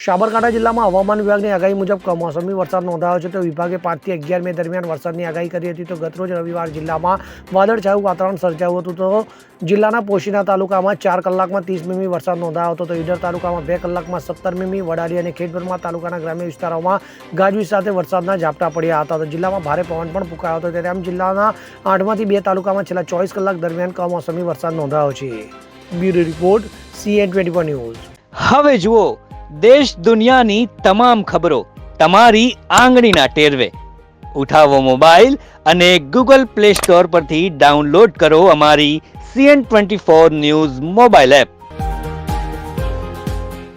સાબરકાંઠા જિલ્લામાં હવામાન વિભાગની આગાહી મુજબ કમોસમી વરસાદ નોંધાયો છે તો વિભાગે 5 થી 11 મે દરમિયાન વરસાદની આગાહી કરી હતી. તો ગતરોજ રવિવાર જિલ્લામાં વાદળછાયું વાતાવરણ સર્જાયું હતું. તો જિલ્લાના પોશીના તાલુકામાં 4 કલાકમાં 30 મીમી વરસાદ નોંધાયો હતો. તો ઈડર તાલુકામાં 2 કલાકમાં 17 મીમી, વડાલી અને ખેડબ્રહ્મા તાલુકાના ગ્રામ્ય વિસ્તારોમાં ગાજવીજ સાથે વરસાદના ઝાપટા પડ્યા હતા. તો જિલ્લામાં ભારે પવન પણ ફૂંકાયો હતો. ત્યારે આમ જિલ્લાના 8માંથી 2 તાલુકામાં છેલ્લા 24 કલાક દરમિયાન કમોસમી વરસાદ નોંધાયો છે. Bureau report CN24 news. હવે જુઓ દેશ દુનિયાની તમામ ખબરો તમારી આંગળીના ટેરવે. ઉઠાવો મોબાઈલ અને Google Play Store પરથી ડાઉનલોડ કરો અમારી CN24 ન્યૂઝ મોબાઈલ એપ.